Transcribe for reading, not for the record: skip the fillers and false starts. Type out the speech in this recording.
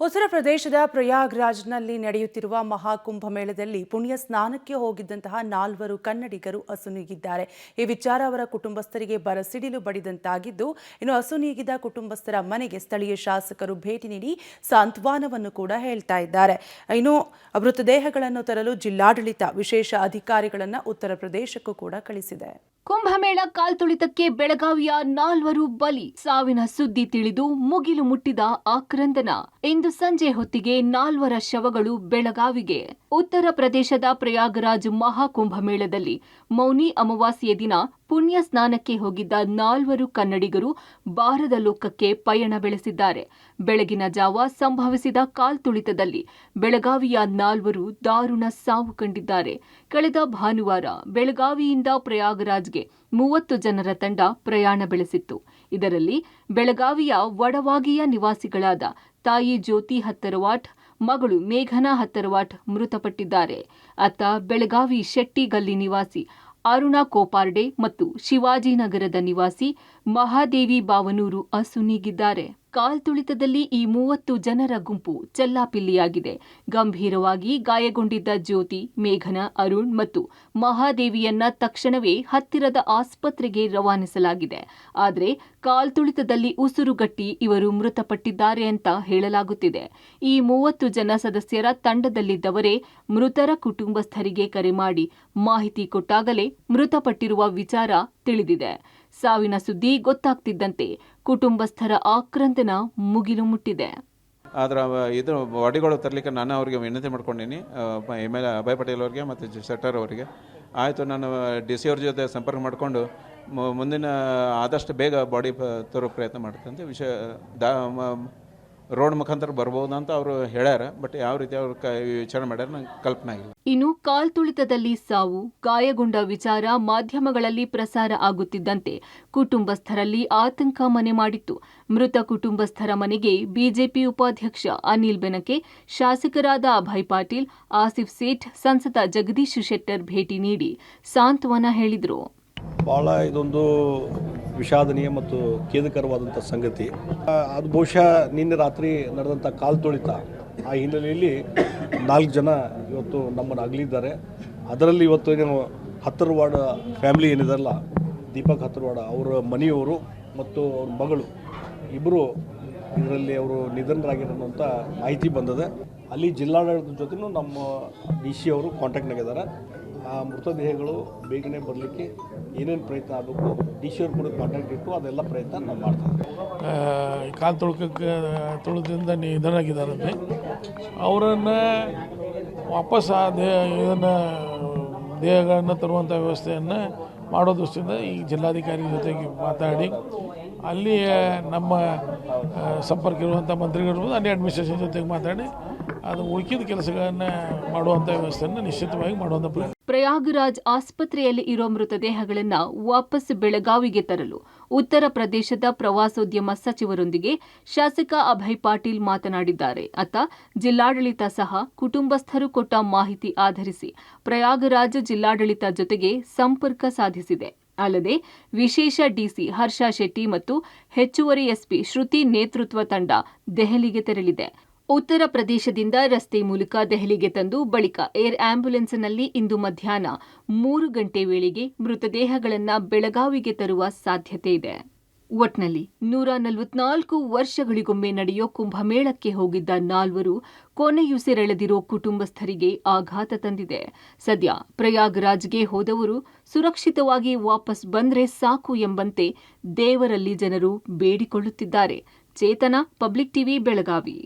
ಉತ್ತರ ಪ್ರದೇಶದ ಪ್ರಯಾಗ್ರಾಜ್ನಲ್ಲಿ ನಡೆಯುತ್ತಿರುವ ಮಹಾಕುಂಭಮೇಳದಲ್ಲಿ ಪುಣ್ಯ ಸ್ನಾನಕ್ಕೆ ಹೋಗಿದ್ದಂತಹ 4 ಕನ್ನಡಿಗರು ಅಸುನೀಗಿದ್ದಾರೆ. ಈ ವಿಚಾರ ಅವರ ಕುಟುಂಬಸ್ಥರಿಗೆ ಬರಸಿಡಿಲು ಬಡಿದಂತಾಗಿದ್ದು, ಇನ್ನು ಅಸುನೀಗಿದ ಕುಟುಂಬಸ್ಥರ ಮನೆಗೆ ಸ್ಥಳೀಯ ಶಾಸಕರು ಭೇಟಿ ನೀಡಿ ಸಾಂತ್ವನವನ್ನು ಕೂಡ ಹೇಳ್ತಾ ಇದ್ದಾರೆ. ಇನ್ನು ಮೃತದೇಹಗಳನ್ನು ತರಲು ಜಿಲ್ಲಾಡಳಿತ ವಿಶೇಷ ಅಧಿಕಾರಿಗಳನ್ನು ಉತ್ತರ ಪ್ರದೇಶಕ್ಕೂ ಕೂಡ ಕಳಿಸಿದೆ. ಕುಂಭಮೇಳ ಕಾಲ್ತುಳಿತಕ್ಕೆ ಬೆಳಗಾವಿಯ 4 ಬಲಿ. ಸಾವಿನ ಸುದ್ದಿ ತಿಳಿದು ಮುಗಿಲು ಮುಟ್ಟಿದ ಆಕ್ರಂದನ. ಇಂದು ಸಂಜೆ ಹೊತ್ತಿಗೆ 4 ಶವಗಳು ಬೆಳಗಾವಿಗೆ. ಉತ್ತರ ಪ್ರದೇಶದ ಪ್ರಯಾಗರಾಜ್ ಮಹಾಕುಂಭಮೇಳದಲ್ಲಿ ಮೌನಿ ಅಮಾವಾಸ್ಯೆ ದಿನ ಪುಣ್ಯ ಸ್ನಾನಕ್ಕೆ ಹೋಗಿದ್ದ 4 ಕನ್ನಡಿಗರು ಬಾರದ ಲೋಕಕ್ಕೆ ಪಯಣ ಬೆಳೆಸಿದ್ದಾರೆ. ಬೆಳಗಿನ ಜಾವ ಸಂಭವಿಸಿದ ಕಾಲ್ತುಳಿತದಲ್ಲಿ ಬೆಳಗಾವಿಯ 4 ದಾರುಣ ಸಾವು ಕಂಡಿದ್ದಾರೆ. ಕಳೆದ ಭಾನುವಾರ ಬೆಳಗಾವಿಯಿಂದ ಪ್ರಯಾಗರಾಜ್ಗೆ 30 ಜನರ ತಂಡ ಪ್ರಯಾಣ ಬೆಳೆಸಿತ್ತು. ಇದರಲ್ಲಿ ಬೆಳಗಾವಿಯ ವಡವಾಗಿಯ ನಿವಾಸಿಗಳಾದ ತಾಯಿ ಜ್ಯೋತಿ ಹತ್ತರವಾಟ್, ಮಗಳು ಮೇಘನಾ ಹತ್ತರವಾಟ್ ಮೃತಪಟ್ಟಿದ್ದಾರೆ. ಅತ್ತ ಬೆಳಗಾವಿ ಶೆಟ್ಟಿಗಲ್ಲಿ ನಿವಾಸಿ ಅರುಣಾ ಕೋಪಾರ್ಡೆ ಮತ್ತು ಶಿವಾಜಿನಗರದ ನಿವಾಸಿ ಮಹಾದೇವಿ ಬಾವನೂರು ಅಸುನೀಗಿದ್ದಾರೆ. ಕಾಲ್ತುಳಿತದಲ್ಲಿ ಈ 30 ಜನರ ಗುಂಪು ಚೆಲ್ಲಾಪಿಲ್ಲಿಯಾಗಿದೆ. ಗಂಭೀರವಾಗಿ ಗಾಯಗೊಂಡಿದ್ದ ಜ್ಯೋತಿ, ಮೇಘನಾ, ಅರುಣ್ ಮತ್ತು ಮಹಾದೇವಿಯನ್ನ ತಕ್ಷಣವೇ ಹತ್ತಿರದ ಆಸ್ಪತ್ರೆಗೆ ರವಾನಿಸಲಾಗಿದೆ. ಆದರೆ ಕಾಲ್ತುಳಿತದಲ್ಲಿ ಉಸಿರುಗಟ್ಟಿ ಇವರು ಮೃತಪಟ್ಟಿದ್ದಾರೆ ಅಂತ ಹೇಳಲಾಗುತ್ತಿದೆ. ಈ 30 ಜನ ಸದಸ್ಯರ ತಂಡದಲ್ಲಿದ್ದವರೇ ಮೃತರ ಕುಟುಂಬಸ್ಥರಿಗೆ ಕರೆ ಮಾಡಿ ಮಾಹಿತಿ ಕೊಟ್ಟಾಗಲೇ ಮೃತಪಟ್ಟಿರುವ ವಿಚಾರ ತಿಳಿದಿದೆ. ಸಾವಿನ ಸುದ್ದಿ ಗೊತ್ತಾಗ್ತಿದ್ದಂತೆ ಕುಟುಂಬಸ್ಥರ ಆಕ್ರಂದನ ಮುಗಿಲು ಮುಟ್ಟಿದೆ. ಆದ್ರೆ ಇದು ಬಾಡಿಗಳು ತರಲಿಕ್ಕೆ ನಾನು ಅವರಿಗೆ ವಿನಂತಿ ಮಾಡ್ಕೊಂಡಿನಿ, ML ಅಭಯ್ ಪಟೇಲ್ ಅವರಿಗೆ ಮತ್ತು ಶೆಟ್ಟರ್ ಅವರಿಗೆ. ಆಯಿತು, ನಾನು DC ಅವ್ರ ಜೊತೆ ಸಂಪರ್ಕ ಮಾಡಿಕೊಂಡು ಮುಂದಿನ ಆದಷ್ಟು ಬೇಗ ಬಾಡಿ ತರೋ ಪ್ರಯತ್ನ ಮಾಡ್ತಂತೆ. ರೋಡ್ ಮುಖಾಂತರ ಬರ್ಬೋದು ಅಂತ ಅವರು ಹೇಳ್ಯಾರ. ಬಟ್ ಯಾವ ರೀತಿ ಅವ್ರು ವಿಚಾರ ಮಾಡ್ಯಾರ ನಂಗೆ ಕಲ್ಪನೆ ಆಗಿಲ್ಲ. ಇನ್ನು ಕಾಲ್ತುಳಿತದಲ್ಲಿ ಸಾವು, ಗಾಯಗೊಂಡ ವಿಚಾರ ಮಾಧ್ಯಮಗಳಲ್ಲಿ ಪ್ರಸಾರ ಆಗುತ್ತಿದ್ದಂತೆ ಕುಟುಂಬಸ್ಥರಲ್ಲಿ ಆತಂಕ ಮನೆ ಮಾಡಿತ್ತು. ಮೃತ ಕುಟುಂಬಸ್ಥರ ಮನೆಗೆ ಬಿಜೆಪಿ ಉಪಾಧ್ಯಕ್ಷ ಅನಿಲ್ ಬೆನಕೆ, ಶಾಸಕರಾದ ಅಭಯ್ ಪಾಟೀಲ್, ಆಸಿಫ್ ಸೇಠ್, ಸಂಸದ ಜಗದೀಶ್ ಶೆಟ್ಟರ್ ಭೇಟಿ ನೀಡಿ ಸಾಂತ್ವನ ಹೇಳಿದರು. ಭಾಳ ಇದೊಂದು ವಿಷಾದನೀಯ ಮತ್ತು ಖೇದಕರವಾದಂಥ ಸಂಗತಿ. ಅದು ಬಹುಶಃ ನಿನ್ನೆ ರಾತ್ರಿ ನಡೆದಂಥ ಕಾಲ್ತುಳಿತ ಆ ಹಿನ್ನೆಲೆಯಲ್ಲಿ 4 ಜನ ಇವತ್ತು ನಮ್ಮನ್ನು ಅಗಲಿದ್ದಾರೆ. ಅದರಲ್ಲಿ ಇವತ್ತು ಏನು ಹತ್ತರವಾಡ ಫ್ಯಾಮಿಲಿ ಏನಿದಾರಲ್ಲ, ದೀಪಕ್ ಹತ್ತರವಾಡ ಅವರ ಮನೆಯವರು ಮತ್ತು ಅವ್ರ ಮಗಳು ಇಬ್ಬರು ಇದರಲ್ಲಿ ಅವರು ನಿಧನರಾಗಿರೋಂಥ ಮಾಹಿತಿ ಬಂದಿದೆ. ಅಲ್ಲಿ ಜಿಲ್ಲಾಡಳಿತದ ಜೊತೆನೂ ನಮ್ಮ DC ಅವರು ಕಾಂಟ್ಯಾಕ್ಟ್ನಾಗಿದ್ದಾರೆ. ಆ ಮೃತದೇಹಗಳು ಬೇಗನೆ ಬರಲಿಕ್ಕೆ ಏನೇನು ಪ್ರಯತ್ನ ಆಗಬೇಕು DC ಅವ್ರು ಕೂಡ ಕಾಂಟ್ಯಾಕ್ಟ್ ಇಟ್ಟು ಅದೆಲ್ಲ ಪ್ರಯತ್ನ ನಾವು ಮಾಡ್ತೀವಿ. ಕಾಲು ತುಳಿತದಿಂದ ನಿಧನರಾಗಿದ್ದಾರಂತೆ. ಅವರನ್ನು ವಾಪಸ್ ಆ ಇದನ್ನು ದೇಹಗಳನ್ನು ತರುವಂಥ ವ್ಯವಸ್ಥೆಯನ್ನು ಮಾಡೋ ದೃಷ್ಟಿಯಿಂದ ಈ ಜಿಲ್ಲಾಧಿಕಾರಿ ಜೊತೆಗೆ ಮಾತಾಡಿ ಅಲ್ಲಿ ನಮ್ಮ ಸಂಪರ್ಕ ಇರುವಂಥ ಮಂತ್ರಿಗಳಿರ್ಬೋದು, ಅಲ್ಲಿ ಅಡ್ಮಿನಿಸ್ಟ್ರೇಷನ್ ಜೊತೆಗೆ ಮಾತಾಡಿ ಅದು ಉಳಿಕಿದ ಕೆಲಸಗಳನ್ನು ಮಾಡುವಂಥ ವ್ಯವಸ್ಥೆಯನ್ನು ನಿಶ್ಚಿತವಾಗಿ ಮಾಡುವಂಥ ಪ್ರಯಾಗರಾಜ್ ಆಸ್ಪತ್ರೆಯಲ್ಲಿ ಇರೋ ಮೃತದೇಹಗಳನ್ನು ವಾಪಸ್ ಬೆಳಗಾವಿಗೆ ತರಲು ಉತ್ತರ ಪ್ರದೇಶದ ಪ್ರವಾಸೋದ್ಯಮ ಸಚಿವರೊಂದಿಗೆ ಶಾಸಕ ಅಭಯ್ ಪಾಟೀಲ್ ಮಾತನಾಡಿದ್ದಾರೆ. ಅತ್ತ ಜಿಲ್ಲಾಡಳಿತ ಸಹ ಕುಟುಂಬಸ್ಥರು ಕೊಟ್ಟ ಮಾಹಿತಿ ಆಧರಿಸಿ ಪ್ರಯಾಗರಾಜ್ ಜಿಲ್ಲಾಡಳಿತ ಜೊತೆಗೆ ಸಂಪರ್ಕ ಸಾಧಿಸಿದೆ. ಅಲ್ಲದೆ ವಿಶೇಷ DC ಹರ್ಷ ಶೆಟ್ಟಿ ಮತ್ತು ಹೆಚ್ಚುವರಿ SP ಶ್ರುತಿ ನೇತೃತ್ವ ತಂಡ ದೆಹಲಿಗೆ ತೆರಳಿದೆ. ಉತ್ತರ ಪ್ರದೇಶದಿಂದ ರಸ್ತೆ ಮೂಲಕ ದೆಹಲಿಗೆ ತಂದು ಬಳಿಕ ಏರ್ ಆಂಬ್ಯುಲೆನ್ಸ್ನಲ್ಲಿ ಇಂದು ಮಧ್ಯಾಹ್ನ 3 ಗಂಟೆ ವೇಳೆಗೆ ಮೃತದೇಹಗಳನ್ನು ಬೆಳಗಾವಿಗೆ ತರುವ ಸಾಧ್ಯತೆ ಇದೆ. ಒಟ್ನಲ್ಲಿ 144 ವರ್ಷಗಳಿಗೊಮ್ಮೆ ನಡೆಯೋ ಕುಂಭಮೇಳಕ್ಕೆ ಹೋಗಿದ್ದ 4 ಕೊನೆಯುಸಿರೆಳೆದಿರೋ ಕುಟುಂಬಸ್ಥರಿಗೆ ಆಘಾತ ತಂದಿದೆ. ಸದ್ಯ ಪ್ರಯಾಗರಾಜ್ಗೆ ಹೋದವರು ಸುರಕ್ಷಿತವಾಗಿ ವಾಪಸ್ ಬಂದ್ರೆ ಸಾಕು ಎಂಬಂತೆ ದೇವರಲ್ಲಿ ಜನರು ಬೇಡಿಕೊಳ್ಳುತ್ತಿದ್ದಾರೆ. ಚೇತನ, ಪಬ್ಲಿಕ್ ಟಿವಿ, ಬೆಳಗಾವಿ.